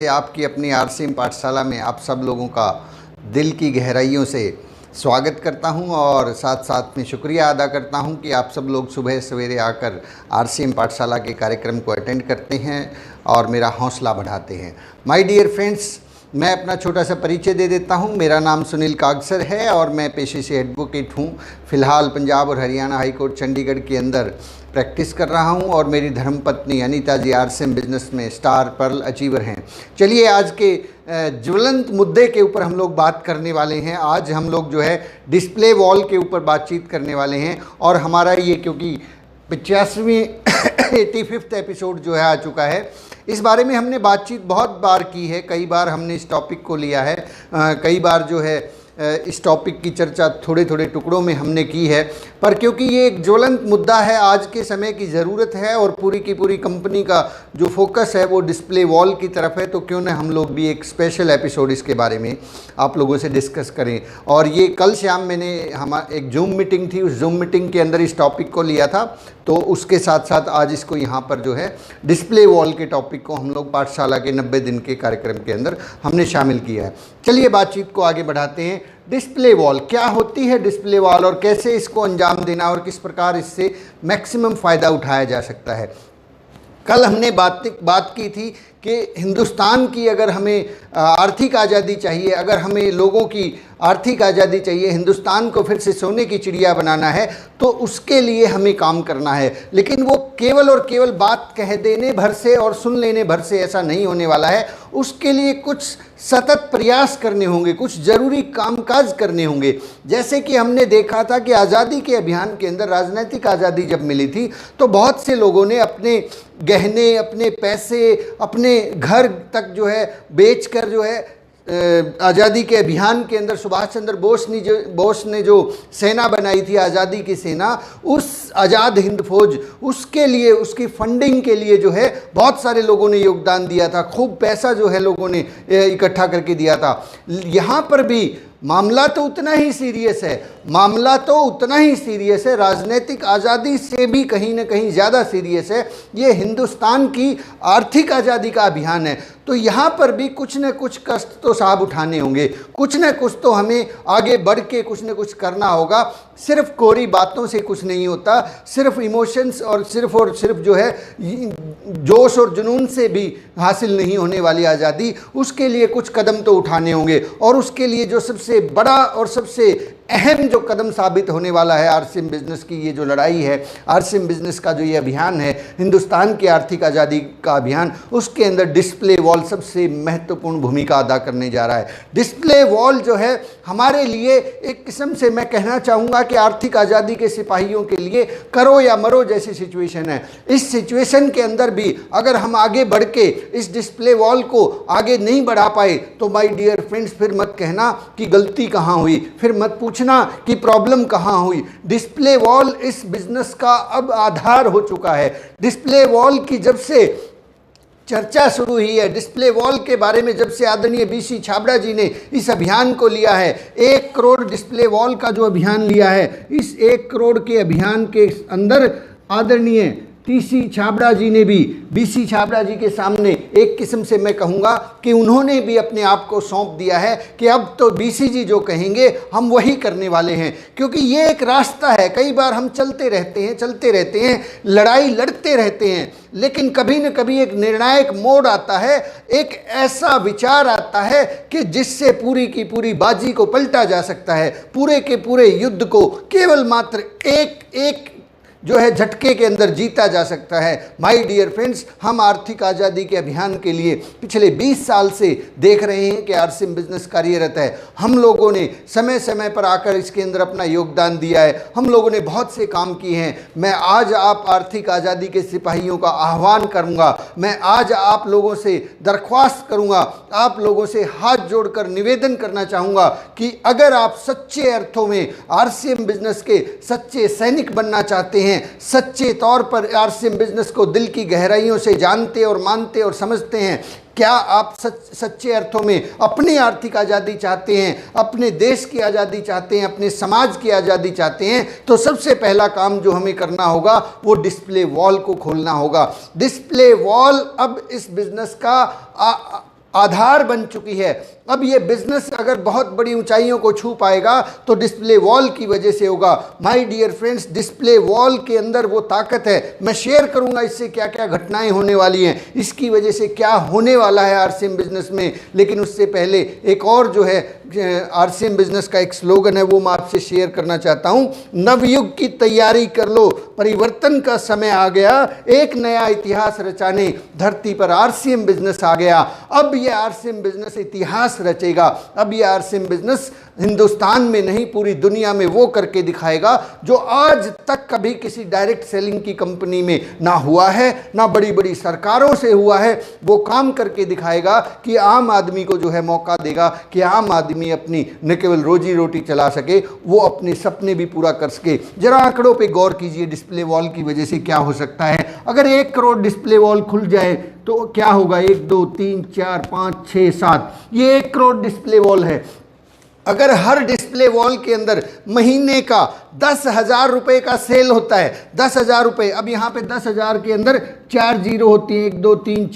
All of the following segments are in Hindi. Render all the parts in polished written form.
आपकी अपनी आरसीएम पाठशाला में आप सब लोगों का दिल की गहराइयों से स्वागत करता हूं और साथ साथ में शुक्रिया अदा करता हूं कि आप सब लोग सुबह सवेरे आकर आरसीएम पाठशाला के कार्यक्रम को अटेंड करते हैं और मेरा हौसला बढ़ाते हैं। माय डियर फ्रेंड्स, मैं अपना छोटा सा परिचय दे देता हूं। मेरा नाम सुनील कागसर है और मैं पेशे से एडवोकेट हूं। फ़िलहाल पंजाब और हरियाणा हाई कोर्ट चंडीगढ़ के अंदर प्रैक्टिस कर रहा हूं और मेरी धर्मपत्नी अनीता जी आरसीएम बिजनेस में स्टार पर्ल अचीवर हैं। चलिए आज के ज्वलंत मुद्दे के ऊपर हम लोग बात करने वाले हैं। आज हम लोग जो है डिस्प्ले वॉल के ऊपर बातचीत करने वाले हैं और हमारा ये क्योंकि 85वीं 85th एपिसोड जो है आ चुका है, इस बारे में हमने बातचीत बहुत बार की है। कई बार हमने इस टॉपिक को लिया है, कई बार जो है इस टॉपिक की चर्चा थोड़े थोड़े टुकड़ों में हमने की है, पर क्योंकि ये एक ज्वलंत मुद्दा है, आज के समय की ज़रूरत है और पूरी की पूरी कंपनी का जो फोकस है वो डिस्प्ले वॉल की तरफ है, तो क्यों ना हम लोग भी एक स्पेशल एपिसोड इसके बारे में आप लोगों से डिस्कस करें। और ये कल शाम मैंने एक जूम मीटिंग थी, उस जूम मीटिंग के अंदर इस टॉपिक को लिया था, तो उसके साथ साथ आज इसको यहाँ पर जो है डिस्प्ले वॉल के टॉपिक को हम लोग पाठशाला के 90 दिन के कार्यक्रम के अंदर हमने शामिल किया है। चलिए बातचीत को आगे बढ़ाते हैं। डिस्प्ले वॉल क्या होती है, डिस्प्ले वॉल, और कैसे इसको अंजाम देना और किस प्रकार इससे मैक्सिमम फ़ायदा उठाया जा सकता है। कल हमने बात की थी कि हिंदुस्तान की अगर हमें आर्थिक आज़ादी चाहिए, अगर हमें लोगों की आर्थिक आज़ादी चाहिए, हिंदुस्तान को फिर से सोने की चिड़िया बनाना है, तो उसके लिए हमें काम करना है। लेकिन वो केवल और केवल बात कह देने भर से और सुन लेने भर से ऐसा नहीं होने वाला है। उसके लिए कुछ सतत प्रयास करने होंगे, कुछ ज़रूरी कामकाज करने होंगे। जैसे कि हमने देखा था कि आज़ादी के अभियान के अंदर, राजनीतिक आज़ादी जब मिली थी, तो बहुत से लोगों ने अपने गहने, अपने पैसे, अपने घर तक जो है बेचकर जो है आज़ादी के अभियान के अंदर सुभाष चंद्र बोस ने जो सेना बनाई थी, आज़ादी की सेना, उस आज़ाद हिंद फौज, उसके लिए, उसकी फंडिंग के लिए जो है बहुत सारे लोगों ने योगदान दिया था। खूब पैसा जो है लोगों ने इकट्ठा करके दिया था। यहाँ पर भी मामला तो उतना ही सीरियस है, मामला तो उतना ही सीरियस है, राजनीतिक आज़ादी से भी कहीं ना कहीं ज़्यादा सीरियस है। ये हिंदुस्तान की आर्थिक आज़ादी का अभियान है। तो यहाँ पर भी कुछ न कुछ कष्ट तो साहब उठाने होंगे, कुछ न कुछ तो हमें आगे बढ़ के कुछ न कुछ करना होगा। सिर्फ कोरी बातों से कुछ नहीं होता, सिर्फ इमोशंस और सिर्फ जो है जोश और जुनून से भी हासिल नहीं होने वाली आज़ादी। उसके लिए कुछ कदम तो उठाने होंगे और उसके लिए जो सबसे बड़ा और सबसे अहम जो कदम साबित होने वाला है आरसीएम बिजनेस की ये जो लड़ाई है, आरसीएम बिजनेस का जो ये अभियान है, हिंदुस्तान की आर्थिक आज़ादी का अभियान, उसके अंदर डिस्प्ले वॉल सबसे महत्वपूर्ण भूमिका अदा करने जा रहा है। डिस्प्ले वॉल जो है हमारे लिए एक किस्म से, मैं कहना चाहूँगा कि आर्थिक आज़ादी के सिपाहियों के लिए करो या मरो जैसी सिचुएशन है। इस सिचुएशन के अंदर भी अगर हम आगे बढ़ के इस डिस्प्ले वॉल को आगे नहीं बढ़ा पाए, तो माय डियर फ्रेंड्स, फिर मत कहना कि गलती कहाँ हुई, फिर मत पूछना कि प्रॉब्लम कहाँ हुई। डिस्प्ले वॉल इस बिजनेस का अब आधार हो चुका है। डिस्प्ले वॉल की जब से चर्चा शुरू हुई है, डिस्प्ले वॉल के बारे में जब से आदरणीय बीसी छाबड़ा जी ने इस अभियान को लिया है, 1 करोड़ डिस्प्ले वॉल का जो अभियान लिया है, इस 1 करोड़ के अभियान के अंदर आदरणीय टीसी छाबड़ा जी ने भी, बीसी छाबड़ा जी के सामने एक किस्म से मैं कहूँगा कि उन्होंने भी अपने आप को सौंप दिया है कि अब तो बीसी जी जो कहेंगे हम वही करने वाले हैं। क्योंकि ये एक रास्ता है, कई बार हम चलते रहते हैं, लड़ाई लड़ते रहते हैं, लेकिन कभी न कभी एक निर्णायक मोड़ आता है, एक ऐसा विचार आता है कि जिससे पूरी की पूरी बाजी को पलटा जा सकता है, पूरे के पूरे युद्ध को केवल मात्र एक जो है झटके के अंदर जीता जा सकता है। माय डियर फ्रेंड्स, हम आर्थिक आज़ादी के अभियान के लिए पिछले 20 साल से देख रहे हैं कि आरसीएम बिजनेस कार्यरत है। हम लोगों ने समय समय पर आकर इसके अंदर अपना योगदान दिया है, हम लोगों ने बहुत से काम किए हैं। मैं आज आप आर्थिक आज़ादी के सिपाहियों का आह्वान करूंगा, मैं आज आप लोगों से दरख्वास्त करूंगा, आप लोगों से हाथ जोड़कर निवेदन करना चाहूँगा कि अगर आप सच्चे अर्थों में आरसीएम बिजनेस के सच्चे सैनिक बनना चाहते हैं, सच्चे तौर पर आरसीएम बिजनेस को दिल की गहराइयों से जानते और मानते और समझते हैं, क्या आप सच्चे अर्थों में अपनी आर्थिक आज़ादी चाहते हैं, अपने देश की आज़ादी चाहते हैं, अपने समाज की आज़ादी चाहते हैं, तो सबसे पहला काम जो हमें करना होगा वो डिस्प्ले वॉल को खोलना होगा। डिस्प्ले वॉल अब इस बिजनेस का आधार बन चुकी है। अब ये बिजनेस अगर बहुत बड़ी ऊंचाइयों को छू पाएगा तो डिस्प्ले वॉल की वजह से होगा। My dear friends, display wall के अंदर वो ताकत है। मैं शेयर करूंगा इससे क्या क्या घटनाएं होने वाली हैं, इसकी वजह से क्या होने वाला है आरसीएम बिजनेस में। लेकिन उससे पहले एक और जो है आरसीएम बिजनेस का एक स्लोगन है, वो मैं आपसे शेयर करना चाहता हूं। नवयुग की तैयारी कर लो, परिवर्तन का समय आ गया, एक नया इतिहास रचाने धरती पर आरसीएम बिजनेस आ गया। अब ये आरसीएम बिजनेस इतिहास रचेगा। अब ये आरसीएम बिजनेस हिंदुस्तान में नहीं पूरी दुनिया में वो करके दिखाएगा जो आज तक कभी किसी डायरेक्ट सेलिंग की कंपनी में ना हुआ है, ना बड़ी बड़ी सरकारों से हुआ है। वो काम करके दिखाएगा कि आम आदमी को जो है मौका देगा कि आम आदमी अपनी न केवल रोजी रोटी चला सके, वो अपने सपने भी पूरा कर सके। जरा आंकड़ों पे गौर कीजिए, डिस्प्ले वॉल की वजह से क्या हो सकता है। अगर 1 करोड़ डिस्प्ले वॉल खुल जाए तो क्या होगा? 1 2 3 4 5 6 7, ये 1 करोड़ डिस्प्ले वॉल है। अगर हर डिस्प्ले वॉल के अंदर महीने का 10,000 रुपये का सेल होता है, 10,000 रुपये, अब यहाँ पे 10,000 के अंदर 4 जीरो होती हैं, 1 2 3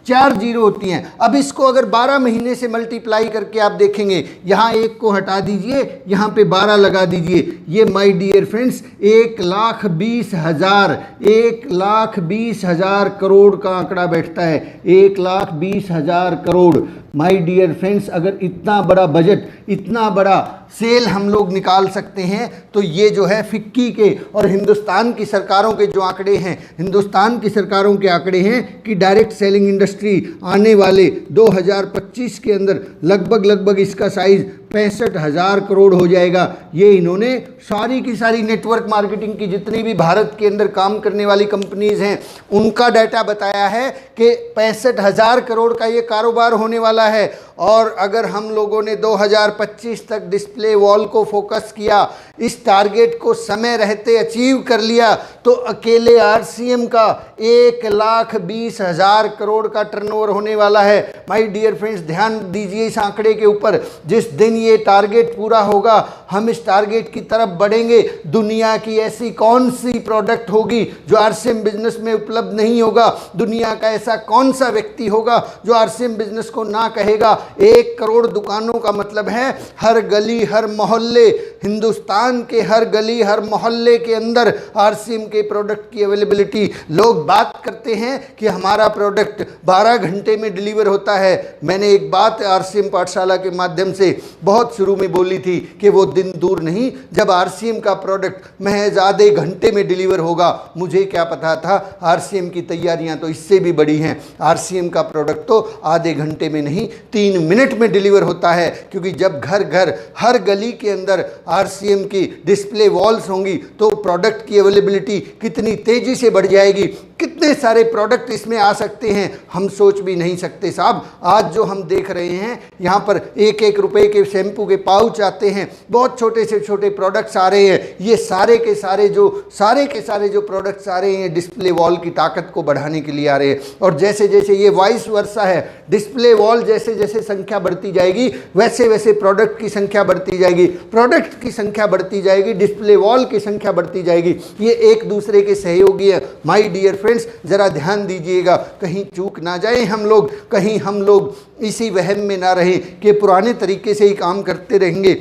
4 जीरो होती हैं। अब इसको अगर 12 महीने से मल्टीप्लाई करके आप देखेंगे, यहाँ 1 को हटा दीजिए, यहाँ पे 12 लगा दीजिए। ये माय डियर फ्रेंड्स 1,20,000 1,20,000 करोड़ का आंकड़ा बैठता है। 1,20,000 करोड़। माय डियर फ्रेंड्स, अगर इतना बड़ा बजट, इतना बड़ा सेल हम लोग निकाल सकते हैं तो ये जो है फिक्की के और हिंदुस्तान की सरकारों के जो आंकड़े हैं, हिंदुस्तान की सरकारों के आंकड़े हैं कि डायरेक्ट सेलिंग इंडस्ट्री आने वाले 2025 के अंदर लगभग इसका साइज 65,000 करोड़ हो जाएगा। ये इन्होंने सारी की सारी नेटवर्क मार्केटिंग की जितनी भी भारत के अंदर काम करने वाली कंपनीज हैं उनका डाटा बताया है कि 65,000 करोड़ का ये कारोबार होने वाला है। और अगर हम लोगों ने 2025 तक डिस्प्ले वॉल को फोकस किया, इस टारगेट को समय रहते अचीव कर लिया, तो अकेले आरसीएम का 1,20,000 करोड़ का टर्नओवर होने वाला है। माय डियर फ्रेंड्स, ध्यान दीजिए इस आंकड़े के ऊपर। जिस दिन ये टारगेट पूरा होगा, हम इस टारगेट की तरफ बढ़ेंगे। दुनिया की ऐसी कौन सी प्रोडक्ट होगी जो आरसीएम बिजनेस में उपलब्ध नहीं होगा? दुनिया का ऐसा कौन सा व्यक्ति होगा जो आरसीएम बिजनेस को ना कहेगा? 1 करोड़ दुकानों का मतलब है हर गली, हर मोहल्ले, हिंदुस्तान के हर गली, हर मोहल्ले के अंदर आरसीएम के प्रोडक्ट की अवेलेबिलिटी। लोग बात करते हैं कि हमारा प्रोडक्ट 12 घंटे में डिलीवर होता है। मैंने एक बात आरसीएम पाठशाला के माध्यम से बहुत शुरू में बोली थी कि वो दिन दूर नहीं जब आरसीएम का प्रोडक्ट महज आधे घंटे में डिलीवर होगा। मुझे क्या पता था, आरसीएम की तैयारियां तो इससे भी बड़ी हैं। आरसीएम का प्रोडक्ट तो आधे घंटे में नहीं 3 मिनट में डिलीवर होता है, क्योंकि जब घर घर हर गली के अंदर आरसीएम की डिस्प्ले वॉल्स होंगी तो प्रोडक्ट की अवेलेबिलिटी कितनी तेजी से बढ़ जाएगी। कितने सारे प्रोडक्ट इसमें आ सकते हैं हम सोच भी नहीं सकते साहब। आज जो हम देख रहे हैं यहाँ पर 1-1 रुपए के शैम्पू के पाउच आते हैं, बहुत छोटे से छोटे प्रोडक्ट्स आ रहे हैं। ये सारे के सारे जो प्रोडक्ट्स आ रहे हैं डिस्प्ले वॉल की ताकत को बढ़ाने के लिए आ रहे हैं। और जैसे जैसे ये वाइस वर्सा है, डिस्प्ले वॉल जैसे जैसे संख्या बढ़ती जाएगी वैसे वैसे प्रोडक्ट की संख्या बढ़ती जाएगी, प्रोडक्ट की संख्या बढ़ती जाएगी, डिस्प्ले वॉल की संख्या बढ़ती जाएगी। ये एक दूसरे के सहयोगी है। माय डियर फ्रेंड्स, जरा ध्यान दीजिएगा, कहीं चूक ना जाए हम लोग, कहीं हम लोग इसी वहम में ना रहे कि पुराने तरीके से ही काम करते रहेंगे,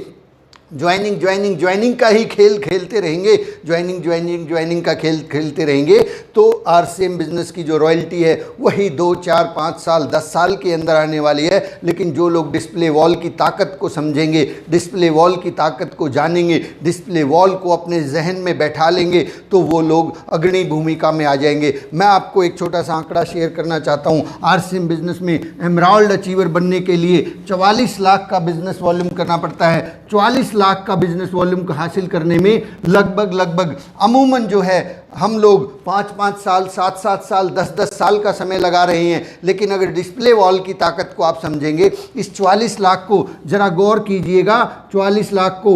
ज्वाइनिंग का ही खेल खेलते रहेंगे, ज्वाइनिंग का खेल खेलते रहेंगे तो आरसीएम बिजनेस की जो रॉयल्टी है वही 2, 4, 5 साल 10 साल के अंदर आने वाली है। लेकिन जो लोग डिस्प्ले वॉल की ताकत को समझेंगे, डिस्प्ले वॉल की ताकत को जानेंगे, डिस्प्ले वॉल को अपने जहन में बैठा लेंगे तो वो लोग अग्रणी भूमिका में आ जाएंगे। मैं आपको एक छोटा सा आंकड़ा शेयर करना चाहता हूँ। आरसीएम बिजनेस में एमराल्ड अचीवर बनने के लिए 44 लाख का बिजनेस वॉल्यूम करना पड़ता है। 44 लाख का बिजनेस वॉल्यूम को हासिल करने में लगभग अमूमन जो है हम लोग 5-5 साल, 7-7 साल, 10-10 साल का समय लगा रहे हैं। लेकिन अगर डिस्प्ले वॉल की ताकत को आप समझेंगे, इस 44 लाख को जरा गौर कीजिएगा, 44 लाख को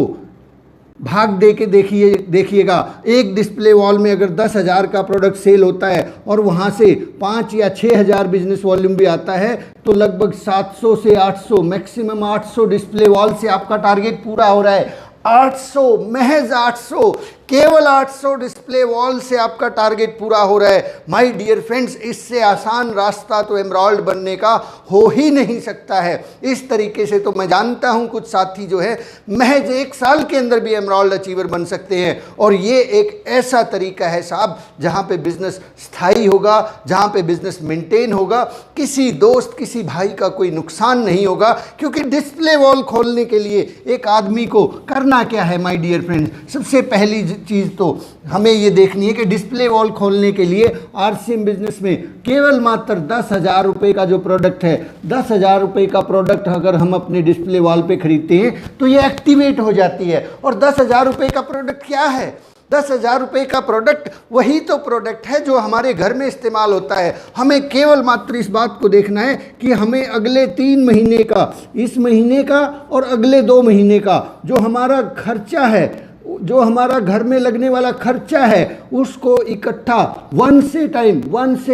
भाग दे के देखिएगा। एक डिस्प्ले वॉल में अगर 10,000 का प्रोडक्ट सेल होता है और वहाँ से 5 या 6,000 बिजनेस वॉल्यूम भी आता है तो लगभग 700 से 800, मैक्सिमम 800 डिस्प्ले वॉल से आपका टारगेट पूरा हो रहा है। 800, महज 800 केवल 800 डिस्प्ले वॉल से आपका टारगेट पूरा हो रहा है। माय डियर फ्रेंड्स, इससे आसान रास्ता तो एमराल्ड बनने का हो ही नहीं सकता है। इस तरीके से तो मैं जानता हूं कुछ साथी जो है महज 1 साल के अंदर भी एमराल्ड अचीवर बन सकते हैं। और ये एक ऐसा तरीका है साहब जहां पे बिजनेस स्थायी होगा, जहां पे बिजनेस मेंटेन होगा, किसी दोस्त किसी भाई का कोई नुकसान नहीं होगा। क्योंकि डिस्प्ले वॉल खोलने के लिए एक आदमी को करना क्या है माय डियर फ्रेंड्स? सबसे पहली चीज़ तो हमें ये देखनी है कि डिस्प्ले वॉल खोलने के लिए आरसीएम बिजनेस में केवल मात्र 10,000 रुपये का जो प्रोडक्ट है, 10,000 रुपये का प्रोडक्ट अगर हम अपने डिस्प्ले वॉल पे खरीदते हैं तो ये एक्टिवेट हो जाती है। और 10,000 रुपये का प्रोडक्ट क्या है? 10,000 रुपये का प्रोडक्ट वही तो प्रोडक्ट है जो हमारे घर में इस्तेमाल होता है। हमें केवल मात्र इस बात को देखना है कि हमें अगले 3 महीने का, इस महीने का और अगले 2 महीने का जो हमारा खर्चा है, जो हमारा घर में लगने वाला खर्चा है, उसको इकट्ठा वन से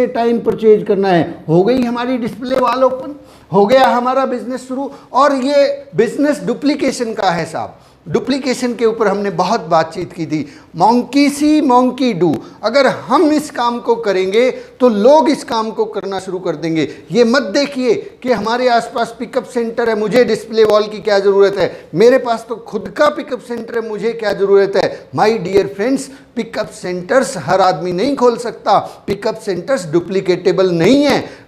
टाइम परचेज करना है। हो गई हमारी डिस्प्ले वॉल ओपन, हो गया हमारा बिजनेस शुरू। और ये बिजनेस डुप्लीकेशन का है साहब। डुप्लीकेशन के ऊपर हमने बहुत बातचीत की थी। मॉन्की सी मॉन्की डू, अगर हम इस काम को करेंगे तो लोग इस काम को करना शुरू कर देंगे। ये मत देखिए कि हमारे आसपास पिकअप सेंटर है, मुझे डिस्प्ले वॉल की क्या ज़रूरत है, मेरे पास तो खुद का पिकअप सेंटर है, मुझे क्या ज़रूरत है। My dear friends, pickup centres हर आदमी नहीं खोल सकता, पिकअप सेंटर्स डुप्लीकेटेबल नहीं है।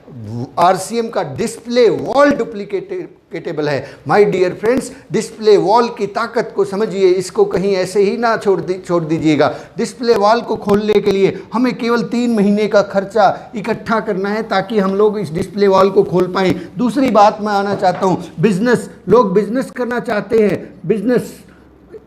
आरसीएम का डिस्प्ले वॉल डुप्लीकेटेबल है। My dear friends, display wall की ताकत को समझिए, इसको कहीं ऐसे ही ना छोड़ दीजिएगा। डिस्प्ले वॉल को खोलने के लिए हमें केवल 3 महीने का खर्चा इकट्ठा करना है ताकि हम लोग इस डिस्प्ले वॉल को खोल पाएं। दूसरी बात मैं आना चाहता हूं, बिजनेस, लोग बिजनेस करना चाहते हैं। बिजनेस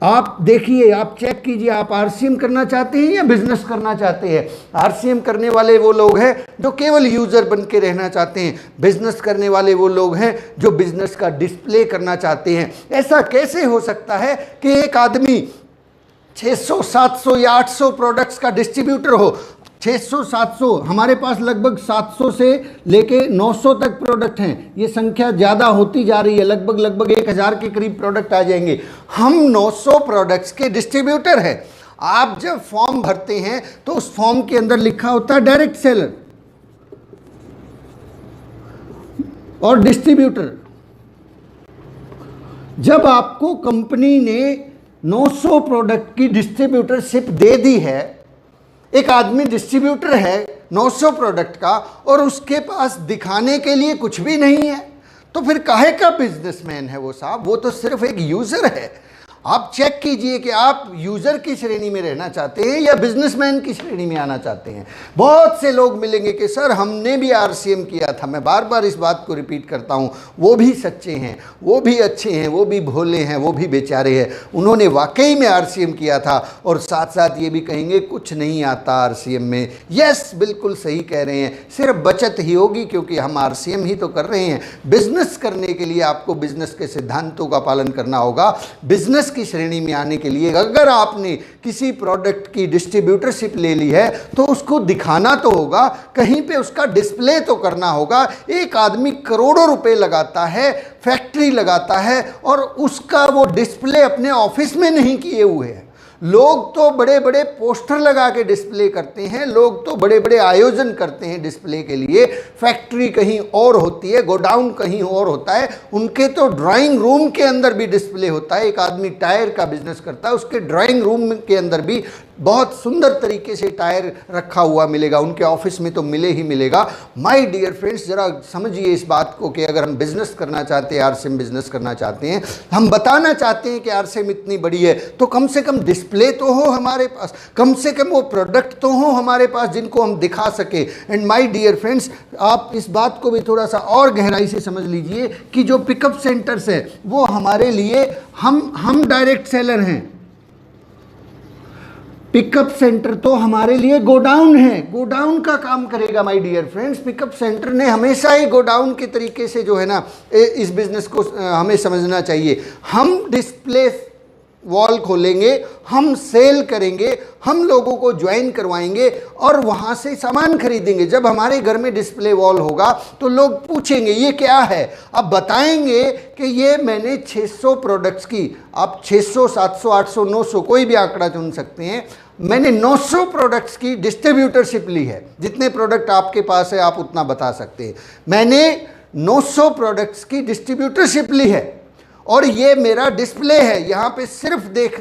आप देखिए, आप चेक कीजिए, आप आरसीएम करना चाहते हैं या बिजनेस करना चाहते हैं। आरसीएम करने वाले वो लोग हैं जो केवल यूजर बन के रहना चाहते हैं, बिजनेस करने वाले वो लोग हैं जो बिजनेस का डिस्प्ले करना चाहते हैं। ऐसा कैसे हो सकता है कि एक आदमी 600, 700 या 800 प्रोडक्ट्स का डिस्ट्रीब्यूटर हो? 600, 700, हमारे पास लगभग 700 से लेके 900 तक प्रोडक्ट हैं। ये संख्या ज़्यादा होती जा रही है, लगभग 1000 के करीब प्रोडक्ट आ जाएंगे। हम 900 प्रोडक्ट्स के डिस्ट्रीब्यूटर हैं। आप जब फॉर्म भरते हैं तो उस फॉर्म के अंदर लिखा होता है डायरेक्ट सेलर और डिस्ट्रीब्यूटर। जब आपको कंपनी ने 900 प्रोडक्ट की डिस्ट्रीब्यूटरशिप दे दी है, एक आदमी डिस्ट्रीब्यूटर है 900 प्रोडक्ट का और उसके पास दिखाने के लिए कुछ भी नहीं है, तो फिर काहे का बिजनेसमैन है वो साहब? वो तो सिर्फ एक यूजर है। आप चेक कीजिए कि आप यूजर की श्रेणी में रहना चाहते हैं या बिजनेसमैन की श्रेणी में आना चाहते हैं। बहुत से लोग मिलेंगे कि सर हमने भी आरसीएम किया था। मैं बार बार इस बात को रिपीट करता हूं, वो भी सच्चे हैं, वो भी अच्छे हैं, वो भी भोले हैं, वो भी बेचारे हैं। उन्होंने वाकई में आरसीएम किया था और साथ साथ ये भी कहेंगे कुछ नहीं आता आरसीएम में। यस, बिल्कुल सही कह रहे हैं, सिर्फ बचत ही होगी क्योंकि हम आरसीएम ही तो कर रहे हैं। बिजनेस करने के लिए आपको बिजनेस के सिद्धांतों का पालन करना होगा। बिजनेस की श्रेणी में आने के लिए अगर आपने किसी प्रोडक्ट की डिस्ट्रीब्यूटरशिप ले ली है तो उसको दिखाना तो होगा, कहीं पे उसका डिस्प्ले तो करना होगा। एक आदमी करोड़ों रुपए लगाता है, फैक्ट्री लगाता है और उसका वो डिस्प्ले अपने ऑफिस में नहीं किए हुए है। लोग तो बड़े बड़े पोस्टर लगा के डिस्प्ले करते हैं, लोग तो बड़े बड़े आयोजन करते हैं डिस्प्ले के लिए। फैक्ट्री कहीं और होती है, गोडाउन कहीं और होता है, उनके तो ड्राइंग रूम के अंदर भी डिस्प्ले होता है। एक आदमी टायर का बिजनेस करता है, उसके ड्राइंग रूम के अंदर भी बहुत सुंदर तरीके से टायर रखा हुआ मिलेगा, उनके ऑफिस में तो मिले ही मिलेगा। माय डियर फ्रेंड्स, जरा समझिए इस बात को कि अगर हम बिजनेस करना चाहते हैं, आरसीएम बिजनेस करना चाहते हैं, हम बताना चाहते हैं कि आरसीएम इतनी बड़ी है, तो कम से कम डिस्प्ले तो हो हमारे पास, कम से कम वो प्रोडक्ट तो हो हमारे पास जिनको हम दिखा सके। एंड माय डियर फ्रेंड्स, आप इस बात को भी थोड़ा सा और गहराई से समझ लीजिए कि जो पिकअप सेंटर्स है वो हमारे लिए, हम डायरेक्ट सेलर हैं। पिकअप सेंटर तो हमारे लिए गोडाउन है, गोडाउन का काम करेगा। My dear friends, pickup center ने हमेशा ही गोडाउन के तरीके से जो है ना इस बिजनेस को हमें समझना चाहिए। हम डिस्प्ले वॉल खोलेंगे, हम सेल करेंगे, हम लोगों को ज्वाइन करवाएंगे और वहाँ से सामान खरीदेंगे। जब हमारे घर में डिस्प्ले वॉल होगा तो लोग पूछेंगे ये क्या है, अब बताएंगे कि ये मैंने 600 प्रोडक्ट्स की, आप 600, 700, 800, 900 कोई भी आंकड़ा चुन सकते हैं, मैंने 900 प्रोडक्ट्स की डिस्ट्रीब्यूटरशिप ली है। जितने प्रोडक्ट आपके पास है आप उतना बता सकते हैं। मैंने 900 प्रोडक्ट्स की डिस्ट्रीब्यूटरशिप ली है और ये मेरा डिस्प्ले है। यहाँ पे सिर्फ देख,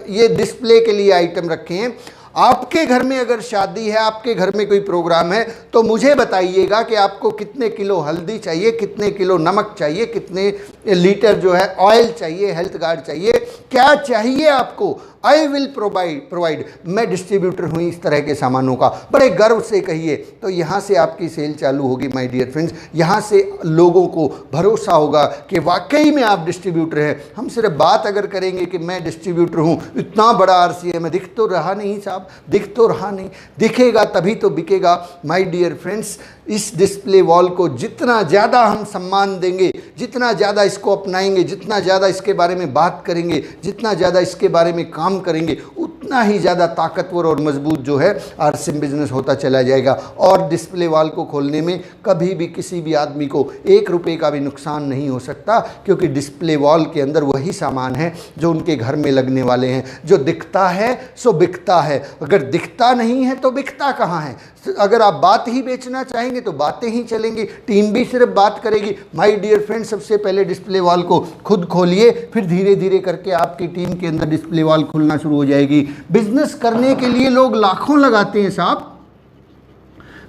ये डिस्प्ले के लिए आइटम रखे हैं। आपके घर में अगर शादी है, आपके घर में कोई प्रोग्राम है, तो मुझे बताइएगा कि आपको कितने किलो हल्दी चाहिए, कितने किलो नमक चाहिए, कितने लीटर जो है ऑयल चाहिए, हेल्थ गार्ड चाहिए, क्या चाहिए आपको, आई विल प्रोवाइड। मैं डिस्ट्रीब्यूटर हूँ इस तरह के सामानों का, बड़े गर्व से कहिए। तो यहाँ से आपकी सेल चालू होगी माय डियर फ्रेंड्स। यहाँ से लोगों को भरोसा होगा कि वाकई में आप डिस्ट्रीब्यूटर हैं। हम सिर्फ बात अगर करेंगे कि मैं डिस्ट्रीब्यूटर हूँ, इतना बड़ा RCM है, दिख तो रहा नहीं साहब, दिख तो रहा नहीं, दिखेगा तभी तो बिकेगा। माय डियर फ्रेंड्स, इस डिस्प्ले वॉल को जितना ज़्यादा हम सम्मान देंगे, जितना ज़्यादा इसको अपनाएंगे, जितना ज़्यादा इसके बारे में बात करेंगे, जितना ज़्यादा इसके बारे में काम करेंगे, उतना ही ज़्यादा ताकतवर और मजबूत जो है RCM बिजनेस होता चला जाएगा। और डिस्प्ले वॉल को खोलने में कभी भी किसी भी आदमी को 1 रुपये का भी नुकसान नहीं हो सकता, क्योंकि डिस्प्ले वॉल के अंदर वही सामान है जो उनके घर में लगने वाले हैं। जो दिखता है सो बिकता है, अगर दिखता नहीं है तो बिकता कहाँ है। अगर आप बात ही बेचना चाहेंगे तो बातें ही चलेंगी, टीम भी सिर्फ बात करेगी। माय डियर फ्रेंड, सबसे पहले डिस्प्ले वॉल को खुद खोलिए, फिर धीरे धीरे करके आपकी टीम के अंदर डिस्प्ले वॉल खुलना शुरू हो जाएगी। बिजनेस करने के लिए लोग लाखों लगाते हैं साहब,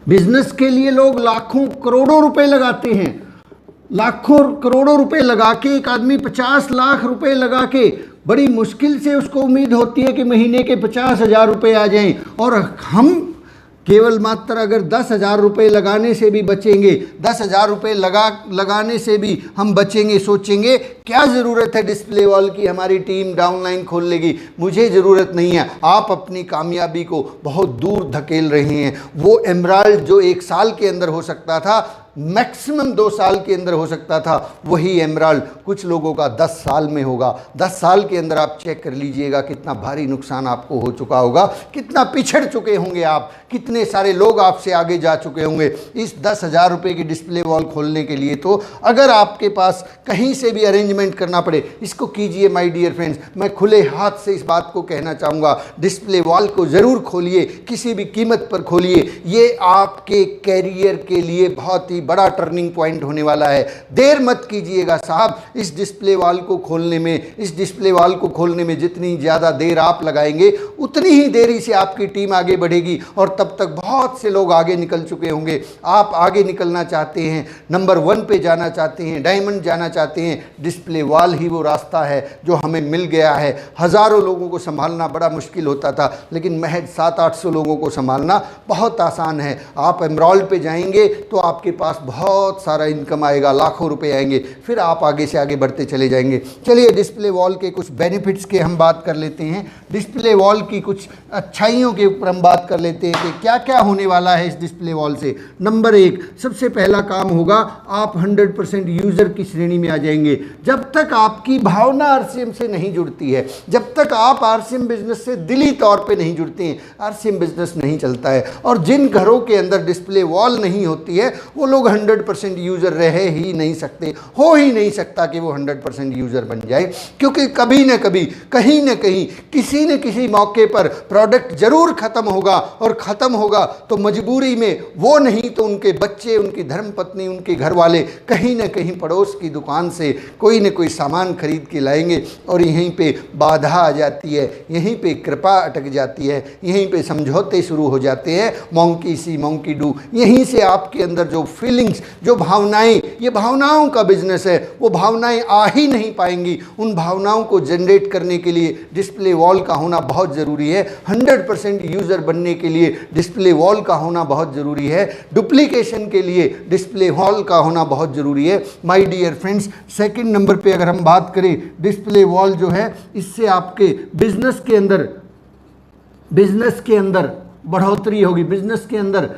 बिजनेस के लिए लोग लाखों करोड़ों रुपए लगाते हैं। लाखों करोड़ों रुपए लगा के एक आदमी 50 लाख रुपए लगा के, बड़ी मुश्किल से उसको उम्मीद होती है कि महीने के 50,000 रुपए आ जाएं, और हम केवल मात्र अगर 10,000 रुपये लगाने से भी बचेंगे, 10,000 रुपये लगाने से भी हम बचेंगे, सोचेंगे क्या ज़रूरत है डिस्प्ले वॉल की, हमारी टीम डाउनलाइन खोल लेगी। मुझे ज़रूरत नहीं है। आप अपनी कामयाबी को बहुत दूर धकेल रहे हैं। वो एमराल्ड जो 1 साल के अंदर हो सकता था, मैक्सिमम 2 साल के अंदर हो सकता था, वही एमराल्ड कुछ लोगों का 10 साल में होगा। 10 साल के अंदर आप चेक कर लीजिएगा कितना भारी नुकसान आपको हो चुका होगा, कितना पिछड़ चुके होंगे आप, कितने सारे लोग आपसे आगे जा चुके होंगे इस 10,000 रुपये की डिस्प्ले वॉल खोलने के लिए। तो अगर आपके पास कहीं से भी अरेंजमेंट करना पड़े, इसको कीजिए माय डियर फ्रेंड्स। मैं खुले हाथ से इस बात को कहना चाहूँगा, डिस्प्ले वॉल को ज़रूर खोलिए, किसी भी कीमत पर खोलिए। ये आपके कैरियर के लिए बहुत ही बड़ा टर्निंग पॉइंट होने वाला है। देर मत कीजिएगा साहब इस डिस्प्ले वॉल को खोलने में। इस डिस्प्ले वॉल को खोलने में जितनी ज़्यादा देर आप लगाएंगे, उतनी ही देरी से आपकी टीम आगे बढ़ेगी, और तब तक बहुत से लोग आगे निकल चुके होंगे। आप आगे निकलना चाहते हैं, नंबर 1 पे जाना चाहते हैं, डायमंड जाना चाहते हैं, डिस्प्ले वॉल ही वो रास्ता है जो हमें मिल गया है। हज़ारों लोगों को संभालना बड़ा मुश्किल होता था, लेकिन महज 700-800 लोगों को संभालना बहुत आसान है। आप एमराल्ड पे जाएंगे तो आपके पास बहुत सारा इनकम आएगा, लाखों रुपए आएंगे, फिर आप आगे से आगे बढ़ते चले जाएंगे। चलिए डिस्प्ले वॉल के कुछ बेनिफिट्स के हम बात कर लेते हैं, डिस्प्ले वॉल की कुछ अच्छाइयों के ऊपर हम बात कर लेते हैं कि क्या क्या होने वाला है इस डिस्प्ले वॉल से। नंबर 1, सबसे पहला काम होगा, आप 100% यूज़र की श्रेणी में आ जाएंगे। जब तक आपकी भावना RCM से नहीं जुड़ती है, जब तक आप RCM बिजनेस से दिली तौर पे नहीं जुड़ते हैं, RCM बिजनेस नहीं चलता है। और जिन घरों के अंदर डिस्प्ले वॉल नहीं होती है, वो लोग 100% यूज़र रह ही नहीं सकते, हो ही नहीं सकता कि वो 100% यूज़र बन जाए, क्योंकि कभी न कभी, कहीं न कहीं, किसी न किसी मौके पर प्रोडक्ट ज़रूर ख़त्म होगा, और ख़त्म होगा तो मजबूरी में वो नहीं तो उनके बच्चे, उनकी धर्मपत्नी, उनके घर वाले कहीं न कहीं पड़ोस की दुकान से कोई न कोई सामान खरीद के लाएंगे, और यहीं पे बाधा आ जाती है, यहीं पे कृपा अटक जाती है, यहीं पे समझौते शुरू हो जाते हैं, मॉन्की सी मॉन्की डू। यहीं से आपके अंदर जो फीलिंग्स, जो भावनाएं, ये भावनाओं का बिजनेस है, वो भावनाएं आ ही नहीं पाएंगी। उन भावनाओं को जनरेट करने के लिए डिस्प्ले वॉल का होना बहुत ज़रूरी है। 100% यूज़र बनने के लिए डिस्प्ले वॉल का होना बहुत ज़रूरी है। डुप्लीकेशन के लिए डिस्प्ले वॉल का होना बहुत ज़रूरी है। My dear friends, second number पे अगर हम बात करें, डिस्प्ले वॉल जो है, इससे आपके बिजनेस के अंदर बढ़ोतरी होगी, बिजनेस के अंदर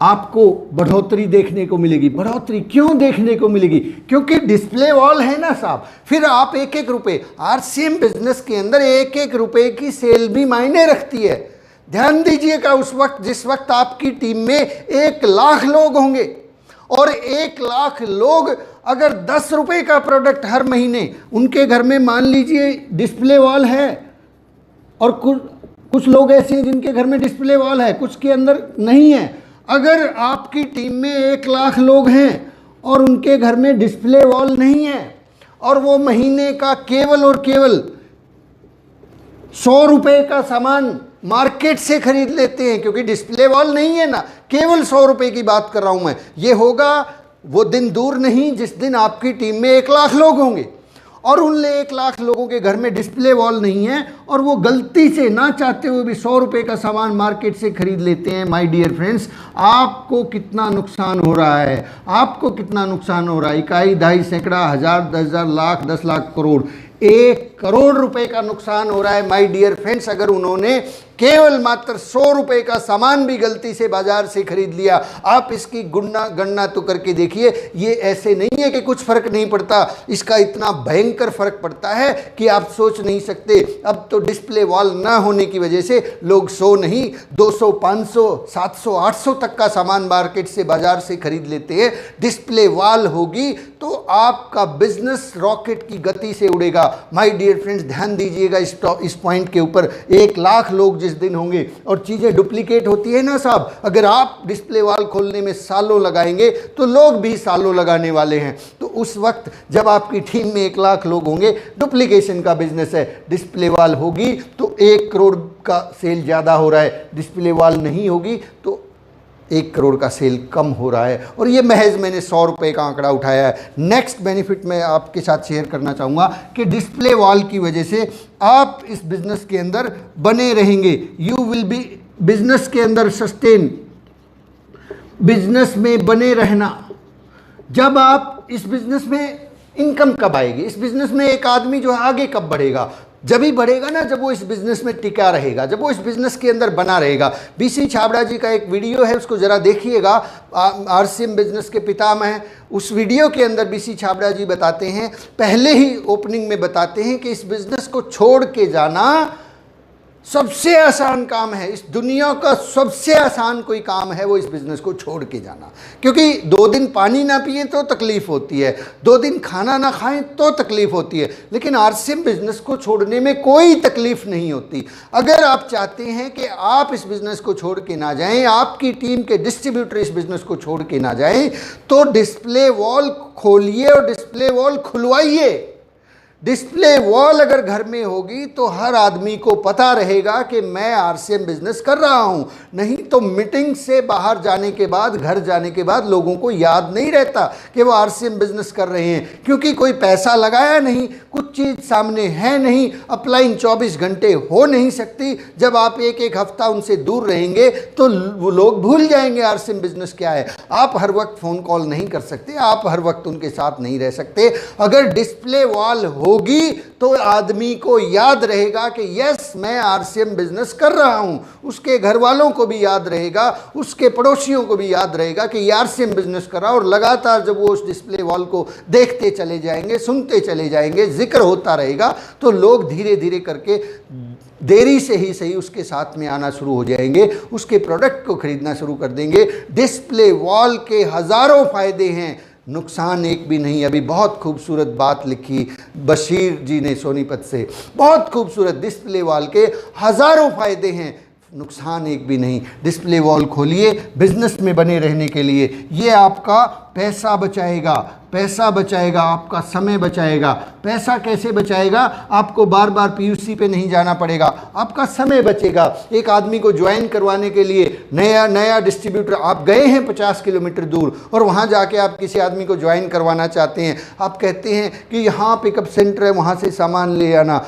आपको बढ़ोतरी देखने को मिलेगी। बढ़ोतरी क्यों देखने को मिलेगी? क्योंकि डिस्प्ले वॉल है ना साहब। फिर आप एक एक रुपए, आरसीएम बिजनेस के अंदर एक एक रुपए की सेल भी मायने रखती है। ध्यान दीजिएगा, उस वक्त जिस वक्त आपकी टीम में 1 लाख लोग होंगे और 1 लाख लोग अगर 10 रुपए का प्रोडक्ट हर महीने उनके घर में, मान लीजिए डिस्प्ले वॉल है, और कुछ लोग ऐसे हैं जिनके घर में डिस्प्ले वॉल है, कुछ के अंदर नहीं है। अगर आपकी टीम में 1 लाख लोग हैं और उनके घर में डिस्प्ले वॉल नहीं है और वो महीने का केवल और केवल 100 रुपए का सामान मार्केट से खरीद लेते हैं, क्योंकि डिस्प्ले वॉल नहीं है ना, केवल 100 रुपए की बात कर रहा हूं मैं। ये होगा वो दिन दूर नहीं जिस दिन आपकी टीम में 1 लाख लोग होंगे और उन 1 लाख लोगों के घर में डिस्प्ले वॉल नहीं है और वो गलती से ना चाहते हुए भी 100 रुपए का सामान मार्केट से खरीद लेते हैं। माय डियर फ्रेंड्स, आपको कितना नुकसान हो रहा है? आपको कितना नुकसान हो रहा है? इकाई, दहाई, सैकड़ा, हजार, 10,000, लाख, 10 लाख, करोड़, 1 करोड़ रुपए का नुकसान हो रहा है माय डियर फ्रेंड्स। अगर उन्होंने केवल मात्र 100 रुपए का सामान भी गलती से बाजार से खरीद लिया, आप इसकी गणना तो करके देखिए। ये ऐसे नहीं है कि कुछ फर्क नहीं पड़ता, इसका इतना भयंकर फर्क पड़ता है कि आप सोच नहीं सकते। अब तो डिस्प्ले वॉल ना होने की वजह से लोग 100 नहीं 200, 500, 700, 800 तक का सामान मार्केट से, बाजार से खरीद लेते हैं। डिस्प्ले वॉल होगी तो आपका बिजनेस रॉकेट की गति से उड़ेगा। माय डियर फ्रेंड्स, ध्यान दीजिएगा इस पॉइंट के ऊपर। 1 लाख लोग जिस दिन होंगे और चीजें डुप्लीकेट होती है ना साहब, अगर आप डिस्प्ले वॉल खोलने में सालों लगाएंगे तो लोग भी सालों लगाने वाले हैं। तो उस वक्त जब आपकी टीम में 1 लाख लोग होंगे, डुप्लीकेशन का बिजनेस है, डिस्प्ले वॉल होगी तो 1 करोड़ का सेल ज्यादा हो रहा है, डिस्प्ले वॉल नहीं होगी तो 1 करोड़ का सेल कम हो रहा है। और ये महज मैंने 100 रुपए का आंकड़ा उठाया है। नेक्स्ट बेनिफिट मैं आपके साथ शेयर करना चाहूँगा कि डिस्प्ले वॉल की वजह से आप इस बिजनेस के अंदर बने रहेंगे। यू विल बी, बिजनेस के अंदर सस्टेन, बिजनेस में बने रहना। जब आप इस बिजनेस में, इनकम कब आएगी इस बिजनेस में? एक आदमी जो है आगे कब बढ़ेगा? जब ही बढ़ेगा ना जब वो इस बिजनेस में टिका रहेगा, जब वो इस बिजनेस के अंदर बना रहेगा। बीसी छाबड़ा जी का एक वीडियो है, उसको जरा देखिएगा, आरसीएम बिजनेस के पितामह हैं। उस वीडियो के अंदर बीसी छाबड़ा जी बताते हैं, पहले ही ओपनिंग में बताते हैं कि इस बिजनेस को छोड़ के जाना सबसे आसान काम है। इस दुनिया का सबसे आसान कोई काम है वो इस बिजनेस को छोड़ के जाना, क्योंकि 2 दिन पानी ना पिए तो तकलीफ होती है, 2 दिन खाना ना खाएं तो तकलीफ होती है, लेकिन आरसीएम बिजनेस को छोड़ने में कोई तकलीफ नहीं होती। अगर आप चाहते हैं कि आप इस बिजनेस को छोड़ के ना जाएं, आपकी टीम के डिस्ट्रीब्यूटर इस बिजनेस को छोड़ के ना जाएं, तो डिस्प्ले वॉल खोलिए और डिस्प्ले वॉल खुलवाइए। डिस्प्ले वॉल अगर घर में होगी तो हर आदमी को पता रहेगा कि मैं आरसीएम बिजनेस कर रहा हूं। नहीं तो मीटिंग से बाहर जाने के बाद, घर जाने के बाद लोगों को याद नहीं रहता कि वो आरसीएम बिजनेस कर रहे हैं, क्योंकि कोई पैसा लगाया नहीं, कुछ चीज़ सामने है नहीं, अपलाइन 24 घंटे हो नहीं सकती। जब आप एक हफ्ता उनसे दूर रहेंगे तो वो लोग भूल जाएंगे आरसीएम बिजनेस क्या है। आप हर वक्त फ़ोन कॉल नहीं कर सकते, आप हर वक्त उनके साथ नहीं रह सकते। अगर डिस्प्ले वॉल होगी तो आदमी को याद रहेगा कि यस, मैं आरसीएम बिजनेस कर रहा हूं। उसके घर वालों को भी याद रहेगा, उसके पड़ोसियों को भी याद रहेगा कि ये आरसीएम बिजनेस कर रहा है। और लगातार जब वो उस डिस्प्ले वॉल को देखते चले जाएंगे, सुनते चले जाएंगे, जिक्र होता रहेगा, तो लोग धीरे धीरे करके, देरी से ही सही, उसके साथ में आना शुरू हो जाएंगे, उसके प्रोडक्ट को खरीदना शुरू कर देंगे। डिस्प्ले वॉल के हज़ारों फायदे हैं, नुकसान एक भी नहीं। अभी बहुत खूबसूरत बात लिखी बशीर जी ने सोनीपत से, बहुत खूबसूरत। डिस्प्ले वॉल के हज़ारों फायदे हैं, नुकसान एक भी नहीं। डिस्प्ले वॉल खोलिए बिजनेस में बने रहने के लिए। ये आपका पैसा बचाएगा, पैसा बचाएगा, आपका समय बचाएगा। पैसा कैसे बचाएगा? आपको बार बार पीयूसी पे नहीं जाना पड़ेगा, आपका समय बचेगा। एक आदमी को ज्वाइन करवाने के लिए नया डिस्ट्रीब्यूटर, आप गए हैं 50 किलोमीटर दूर और वहाँ जाके आप किसी आदमी को ज्वाइन करवाना चाहते हैं, आप कहते हैं कि यहाँ पिकअप सेंटर है, वहाँ से सामान ले आना।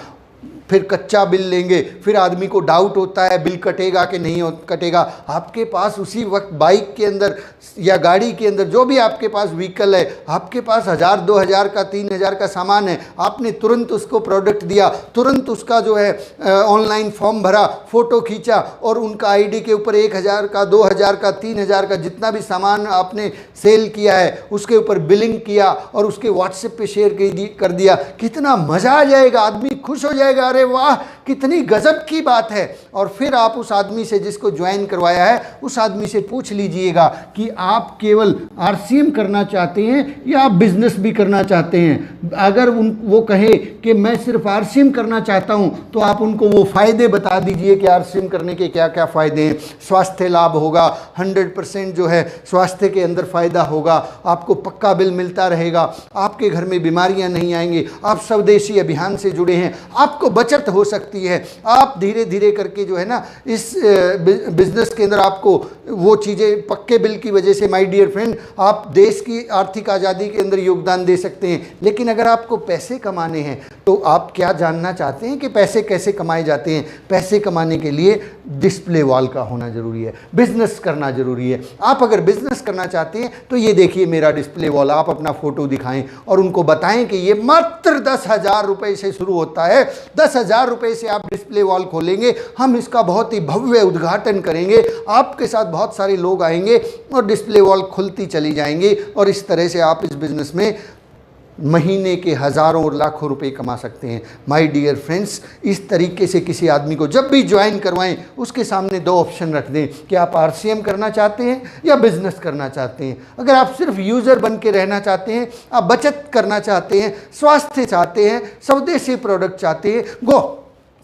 फिर कच्चा बिल लेंगे, फिर आदमी को डाउट होता है बिल कटेगा कि नहीं कटेगा। आपके पास उसी वक्त बाइक के अंदर या गाड़ी के अंदर, जो भी आपके पास व्हीकल है, आपके पास 1000 2000 का 3000 का सामान है, आपने तुरंत उसको प्रोडक्ट दिया, तुरंत उसका जो है ऑनलाइन फॉर्म भरा, फ़ोटो खींचा और उनका आईडी के ऊपर 1000 का 2000 का 3000 का जितना भी सामान आपने सेल किया है उसके ऊपर बिलिंग किया और उसके व्हाट्सएप पे शेयर कर दिया। कितना मज़ा आ जाएगा, आदमी खुश हो जाएगा, अरे वाह कितनी गजब की बात है। और फिर आप उस आदमी से जिसको ज्वाइन करवाया है उस आदमी से पूछ लीजिएगा कि आप केवल आरसीएम करना चाहते हैं या आप बिजनेस भी करना चाहते हैं। अगर वो कहे कि मैं सिर्फ आरसीएम करना चाहता हूं तो आप उनको वो फ़ायदे बता दीजिए कि आरसीएम करने के क्या क्या फ़ायदे हैं। स्वास्थ्य लाभ होगा, 100% जो है स्वास्थ्य के अंदर फ़ायदा होगा, आपको पक्का बिल मिलता रहेगा, आपके घर में बीमारियां नहीं आएंगी, आप स्वदेशी अभियान से जुड़े हैं, आपको बचत हो सकती है, आप धीरे धीरे करके जो है ना इस बिजनेस के अंदर आपको वो चीज़ें पक्के बिल की वजह से माय डियर फ्रेंड आप देश की आर्थिक आज़ादी के अंदर योगदान दे सकते हैं। लेकिन अगर आपको पैसे कमाने हैं तो आप क्या जानना चाहते हैं कि पैसे कैसे कमाए जाते हैं? पैसे कमाने के लिए डिस्प्ले वॉल का होना ज़रूरी है, बिजनेस करना ज़रूरी है। आप अगर बिजनेस करना चाहते हैं तो ये देखिए मेरा डिस्प्ले वॉल, आप अपना फ़ोटो दिखाएं और उनको बताएं कि ये मात्र 10,000 रुपये से शुरू होता है। 10,000 रुपये से आप डिस्प्ले वॉल खोलेंगे, हम इसका बहुत ही भव्य उद्घाटन करेंगे, आपके साथ बहुत सारे लोग आएंगे और डिस्प्ले वॉल खुलती चली जाएंगी और इस तरह से आप इस बिज़नेस में महीने के हज़ारों और लाखों रुपए कमा सकते हैं। माय डियर फ्रेंड्स, इस तरीके से किसी आदमी को जब भी ज्वाइन करवाएं उसके सामने 2 ऑप्शन रख दें कि आप आरसीएम करना चाहते हैं या बिजनेस करना चाहते हैं। अगर आप सिर्फ यूज़र बन के रहना चाहते हैं, आप बचत करना चाहते हैं, स्वास्थ्य चाहते हैं, स्वदेशी प्रोडक्ट चाहते हैं,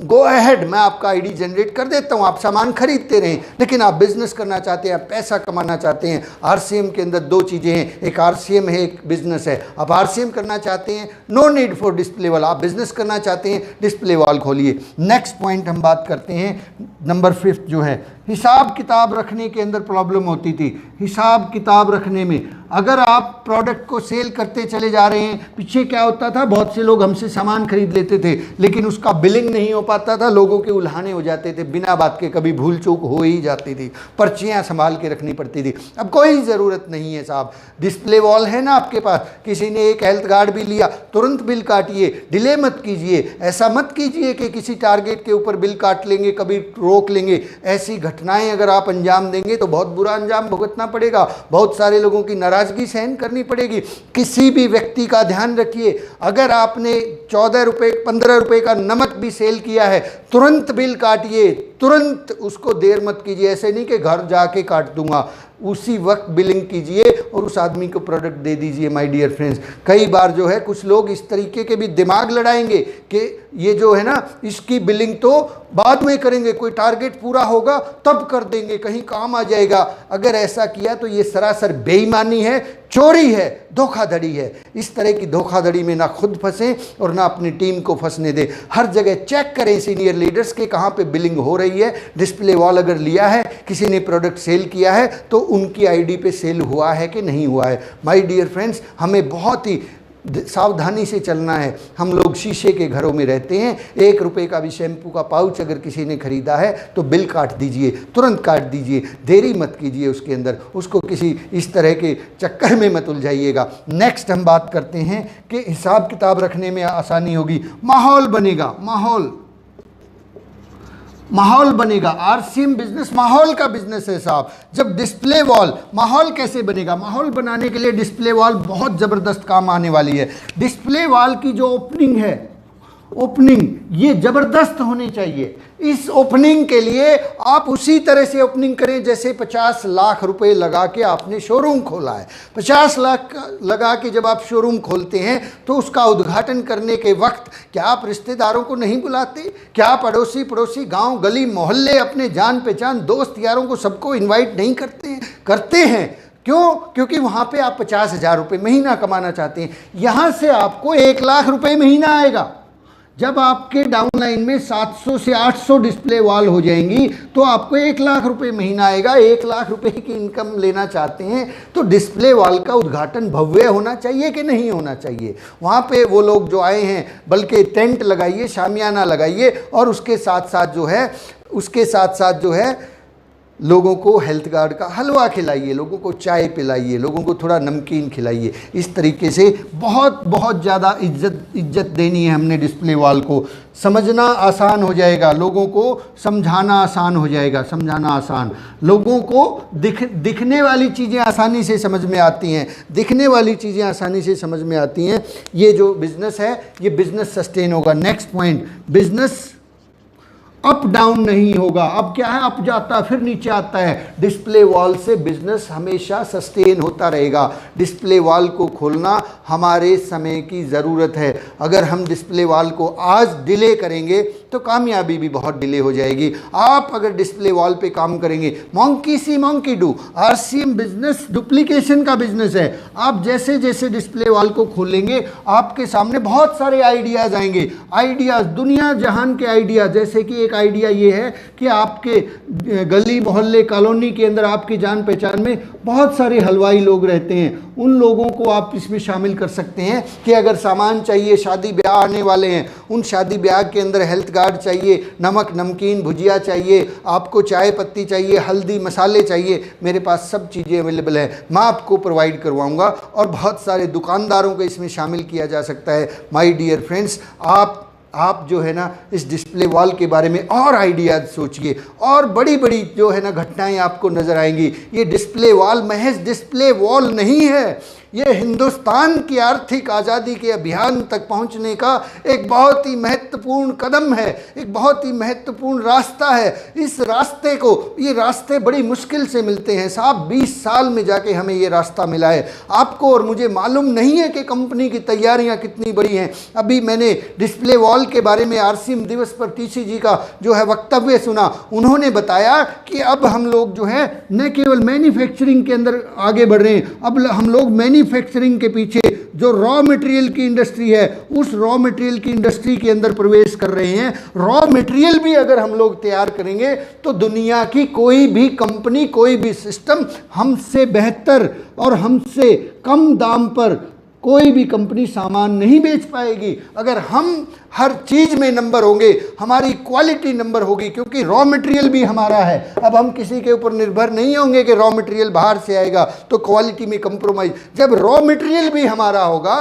गो अहेड, मैं आपका आईडी जनरेट कर देता हूँ, आप सामान खरीदते रहें। लेकिन आप बिजनेस करना चाहते हैं, पैसा कमाना चाहते हैं, आरसीएम के अंदर 2 चीज़ें हैं, एक आरसीएम है, एक बिजनेस है। आप आरसीएम करना चाहते हैं, no need for display wall, आप बिजनेस करना चाहते हैं, डिस्प्ले वॉल खोलिए। नेक्स्ट पॉइंट हम बात करते हैं, नंबर 5 जो है, हिसाब किताब रखने के अंदर प्रॉब्लम होती थी। हिसाब किताब रखने में अगर आप प्रोडक्ट को सेल करते चले जा रहे हैं, पीछे क्या होता था, बहुत से लोग हमसे सामान खरीद लेते थे लेकिन उसका बिलिंग नहीं हो पाता था, लोगों के उल्हाने हो जाते थे, बिना बात के कभी भूल चूक हो ही जाती थी, पर्चियाँ संभाल के रखनी पड़ती थी। अब कोई ज़रूरत नहीं है साहब, डिस्प्ले वॉल है ना आपके पास, किसी ने एक हेल्थ कार्ड भी लिया, तुरंत बिल काटिए, डिले मत कीजिए। ऐसा मत कीजिए कि किसी टारगेट के ऊपर बिल काट लेंगे, कभी रोक लेंगे। ऐसी घटनाएं अगर आप अंजाम देंगे तो बहुत बुरा अंजाम भुगतना पड़ेगा, बहुत सारे लोगों की नाराज़गी सहन करनी पड़ेगी। किसी भी व्यक्ति का ध्यान रखिए, अगर आपने 14 रुपये 15 रुपये का नमक भी सेल किया है, तुरंत बिल काटिए, तुरंत उसको देर मत कीजिए। ऐसे नहीं कि घर जाके काट दूंगा, उसी वक्त बिलिंग कीजिए और उस आदमी को प्रोडक्ट दे दीजिए। माय डियर फ्रेंड्स, कई बार जो है कुछ लोग इस तरीके के भी दिमाग लड़ाएंगे कि ये जो है ना इसकी बिलिंग तो बाद में करेंगे, कोई टारगेट पूरा होगा तब कर देंगे, कहीं काम आ जाएगा। अगर ऐसा किया तो ये सरासर बेईमानी है, चोरी है, धोखाधड़ी है। इस तरह की धोखाधड़ी में ना खुद फंसें और ना अपनी टीम को फंसने दें। हर जगह चेक करें सीनियर लीडर्स के कहाँ पे बिलिंग हो रही है। डिस्प्ले वॉल अगर लिया है, किसी ने प्रोडक्ट सेल किया है तो उनकी आईडी पे सेल हुआ है कि नहीं हुआ है। माय डियर फ्रेंड्स, हमें बहुत ही सावधानी से चलना है। हम लोग शीशे के घरों में रहते हैं, 1 रुपये का भी शैम्पू का पाउच अगर किसी ने खरीदा है तो बिल काट दीजिए, तुरंत काट दीजिए, देरी मत कीजिए उसके अंदर, उसको किसी इस तरह के चक्कर में मत उलझाइएगा। नेक्स्ट हम बात करते हैं कि हिसाब किताब रखने में आसानी होगी, माहौल बनेगा, माहौल बनेगा। आरसीएम बिजनेस माहौल का बिजनेस है साहब। जब डिस्प्ले वॉल, माहौल कैसे बनेगा? माहौल बनाने के लिए डिस्प्ले वॉल बहुत ज़बरदस्त काम आने वाली है। डिस्प्ले वॉल की जो ओपनिंग है, ओपनिंग ये ज़बरदस्त होनी चाहिए। इस ओपनिंग के लिए आप उसी तरह से ओपनिंग करें जैसे 50 लाख रुपए लगा के आपने शोरूम खोला है। 50 लाख लगा के जब आप शोरूम खोलते हैं तो उसका उद्घाटन करने के वक्त क्या आप रिश्तेदारों को नहीं बुलाते? क्या आप पड़ोसी गांव गली मोहल्ले अपने जान पहचान दोस्त यारों को सबको इन्वाइट नहीं करते हैं? करते हैं। क्यों? क्योंकि वहाँ पे आप 50,000 रुपये महीना कमाना चाहते हैं। यहाँ से आपको 1 लाख रुपये महीना आएगा। जब आपके डाउनलाइन में 700 से 800 डिस्प्ले वॉल हो जाएंगी तो आपको 1 लाख रुपए महीना आएगा। 1 लाख रुपए की इनकम लेना चाहते हैं तो डिस्प्ले वॉल का उद्घाटन भव्य होना चाहिए कि नहीं होना चाहिए। वहाँ पे वो लोग जो आए हैं, बल्कि टेंट लगाइए, शामियाना लगाइए, और उसके साथ साथ जो है लोगों को हेल्थ कार्ड का हलवा खिलाइए, लोगों को चाय पिलाइए, लोगों को थोड़ा नमकीन खिलाइए। इस तरीके से बहुत ज़्यादा इज्जत देनी है हमने डिस्प्ले वॉल को। समझना आसान हो जाएगा, लोगों को समझाना आसान हो जाएगा, समझाना आसान। लोगों को दिखने वाली चीज़ें आसानी से समझ में आती हैं, दिखने वाली चीज़ें आसानी से समझ में आती हैं। ये जो बिज़नेस है, ये बिज़नेस सस्टेन होगा। Next point, business up down नहीं होगा। अब क्या है, अप जाता है फिर नीचे आता है। डिस्प्ले वॉल से बिजनेस हमेशा सस्टेन होता रहेगा। डिस्प्ले वॉल को खोलना हमारे समय की ज़रूरत है। अगर हम डिस्प्ले वॉल को आज डिले करेंगे तो कामयाबी भी बहुत डिले हो जाएगी। आप अगर डिस्प्ले वॉल पे काम करेंगे, monkey see monkey do, RCM business duplication का बिजनेस है। आप जैसे जैसे डिस्प्ले वॉल को खोलेंगे आपके सामने बहुत सारे आइडियाज़ आएंगे, आइडियाज़ दुनिया जहान के आइडिया। जैसे कि एक आइडिया ये है कि आपके गली मोहल्ले कॉलोनी के अंदर आपकी जान पहचान में बहुत सारे हलवाई लोग रहते हैं, उन लोगों को आप इसमें शामिल कर सकते हैं कि अगर सामान चाहिए, शादी ब्याह आने वाले हैं, उन शादी ब्याह के अंदर हेल्थ कार्ड चाहिए, नमक नमकीन भुजिया चाहिए, आपको चाय पत्ती चाहिए, हल्दी मसाले चाहिए, मेरे पास सब चीज़ें अवेलेबल है, मैं आपको प्रोवाइड करवाऊंगा। और बहुत सारे दुकानदारों को इसमें शामिल किया जा सकता है। माय डियर फ्रेंड्स, आप जो है ना इस डिस्प्ले वॉल के बारे में और आइडियाज़ सोचिए, और बड़ी बड़ी जो है ना घटनाएं आपको नज़र आएंगी। ये डिस्प्ले वॉल महज डिस्प्ले वॉल नहीं है, ये हिंदुस्तान की आर्थिक आज़ादी के अभियान तक पहुंचने का एक बहुत ही महत्वपूर्ण कदम है, एक बहुत ही महत्वपूर्ण रास्ता है। इस रास्ते को, ये रास्ते बड़ी मुश्किल से मिलते हैं साहब, 20 साल में जाके हमें ये रास्ता मिला है। आपको और मुझे मालूम नहीं है कि कंपनी की तैयारियां कितनी बड़ी हैं। अभी मैंने डिस्प्ले वॉल के बारे में आरसीएम दिवस पर टीसी जी का जो है वक्तव्य सुना। उन्होंने बताया कि अब हम लोग जो है न केवल मैन्युफैक्चरिंग के अंदर आगे बढ़ रहे हैं, अब हम लोग मैन्युफैक्चरिंग के पीछे जो रॉ मटेरियल की इंडस्ट्री है, उस रॉ मटेरियल की इंडस्ट्री के अंदर प्रवेश कर रहे हैं। रॉ मटेरियल भी अगर हम लोग तैयार करेंगे तो दुनिया की कोई भी कंपनी, कोई भी सिस्टम हमसे बेहतर और हमसे कम दाम पर कोई भी कंपनी सामान नहीं बेच पाएगी। अगर हम हर चीज़ में नंबर होंगे, हमारी क्वालिटी नंबर होगी, क्योंकि रॉ मटेरियल भी हमारा है। अब हम किसी के ऊपर निर्भर नहीं होंगे कि रॉ मटेरियल बाहर से आएगा तो क्वालिटी में कंप्रोमाइज़। जब रॉ मटेरियल भी हमारा होगा,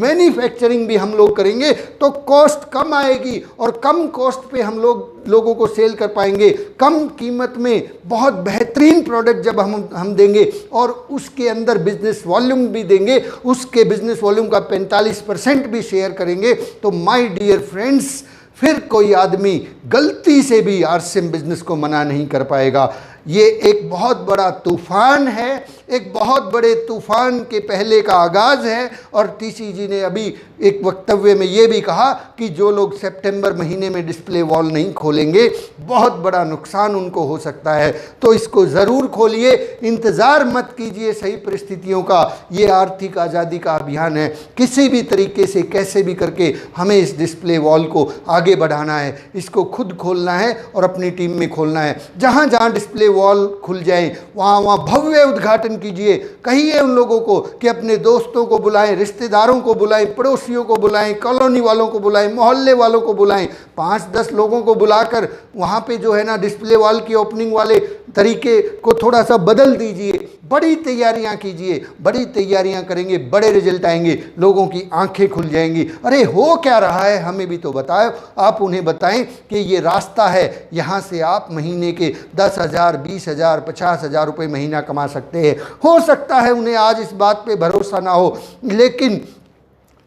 मैन्युफैक्चरिंग भी हम लोग करेंगे तो कॉस्ट कम आएगी, और कम कॉस्ट पे हम लोगों को सेल कर पाएंगे। कम कीमत में बहुत बेहतरीन प्रोडक्ट जब हम देंगे और उसके अंदर बिजनेस वॉल्यूम भी देंगे, उसके बिजनेस वॉल्यूम का 45% भी शेयर करेंगे, तो माय डियर फ्रेंड्स, फिर कोई आदमी गलती से भी आरसीएम बिजनेस को मना नहीं कर पाएगा। ये एक बहुत बड़ा तूफान है, एक बहुत बड़े तूफान के पहले का आगाज़ है। और टीसी जी ने अभी एक वक्तव्य में ये भी कहा कि जो लोग सितंबर महीने में डिस्प्ले वॉल नहीं खोलेंगे, बहुत बड़ा नुकसान उनको हो सकता है। तो इसको ज़रूर खोलिए, इंतज़ार मत कीजिए सही परिस्थितियों का। ये आर्थिक आज़ादी का अभियान है, किसी भी तरीके से कैसे भी करके हमें इस डिस्प्ले वॉल को आगे बढ़ाना है। इसको खुद खोलना है और अपनी टीम में खोलना है। जहाँ जहाँ डिस्प्ले वॉल खुल जाए वहाँ भव्य उद्घाटन कीजिए। कहिए उन लोगों को कि अपने दोस्तों को बुलाएं, रिश्तेदारों को बुलाएं, पड़ोसियों को बुलाएं, कॉलोनी वालों को बुलाएं, मोहल्ले वालों को बुलाएं। 5-10 लोगों को बुलाकर वहाँ पे जो है ना डिस्प्ले वॉल की ओपनिंग वाले तरीके को थोड़ा सा बदल दीजिए। बड़ी तैयारियां कीजिए, बड़ी तैयारियां करेंगे, बड़े रिजल्ट आएंगे, लोगों की आंखें खुल जाएंगी। अरे हो क्या रहा है हमें भी तो बताओ। आप उन्हें बताएं कि ये रास्ता है, यहाँ से आप महीने के 10,000, 20,000, 50,000 रुपये महीना कमा सकते हैं। हो सकता है उन्हें आज इस बात पे भरोसा ना हो, लेकिन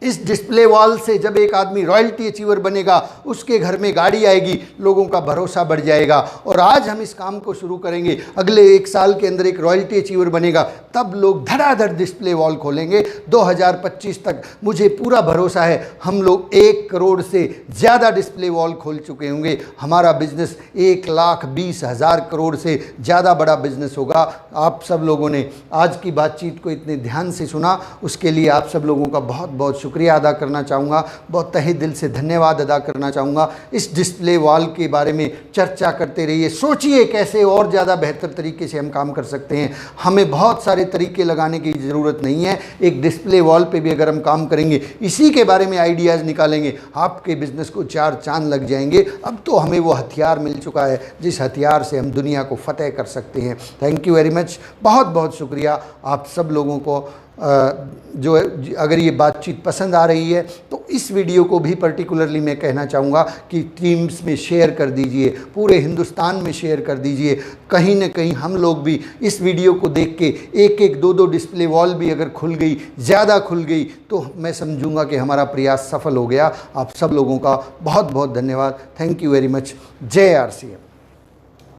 इस डिस्प्ले वॉल से जब एक आदमी रॉयल्टी अचीवर बनेगा, उसके घर में गाड़ी आएगी, लोगों का भरोसा बढ़ जाएगा। और आज हम इस काम को शुरू करेंगे, अगले 1 साल के अंदर एक रॉयल्टी अचीवर बनेगा, तब लोग धड़ाधड़ डिस्प्ले वॉल खोलेंगे। 2025 तक मुझे पूरा भरोसा है हम लोग 1 करोड़ से ज़्यादा डिस्प्ले वॉल खोल चुके होंगे। हमारा बिजनेस 1,20,000 करोड़ से ज़्यादा बड़ा बिजनेस होगा। आप सब लोगों ने आज की बातचीत को इतने ध्यान से सुना, उसके लिए आप सब लोगों का बहुत बहुत शुक्रिया। शुक्रिया अदा करना चाहूँगा, बहुत तहे दिल से धन्यवाद अदा करना चाहूँगा। इस डिस्प्ले वॉल के बारे में चर्चा करते रहिए, सोचिए कैसे और ज़्यादा बेहतर तरीके से हम काम कर सकते हैं। हमें बहुत सारे तरीके लगाने की ज़रूरत नहीं है, एक डिस्प्ले वॉल पे भी अगर हम काम करेंगे, इसी के बारे में आइडियाज़ निकालेंगे, आपके बिज़नेस को 4 चांद लग जाएंगे। अब तो हमें वो हथियार मिल चुका है जिस हथियार से हम दुनिया को फतेह कर सकते हैं। थैंक यू वेरी मच, बहुत बहुत शुक्रिया आप सब लोगों को। जो है, अगर ये बातचीत पसंद आ रही है तो इस वीडियो को भी पर्टिकुलरली मैं कहना चाहूँगा कि टीम्स में शेयर कर दीजिए, पूरे हिंदुस्तान में शेयर कर दीजिए। कहीं ना कहीं हम लोग भी इस वीडियो को देख के एक एक दो दो डिस्प्ले वॉल भी अगर खुल गई, ज़्यादा खुल गई, तो मैं समझूंगा कि हमारा प्रयास सफल हो गया। आप सब लोगों का बहुत बहुत धन्यवाद। Thank you very much. जय RCM।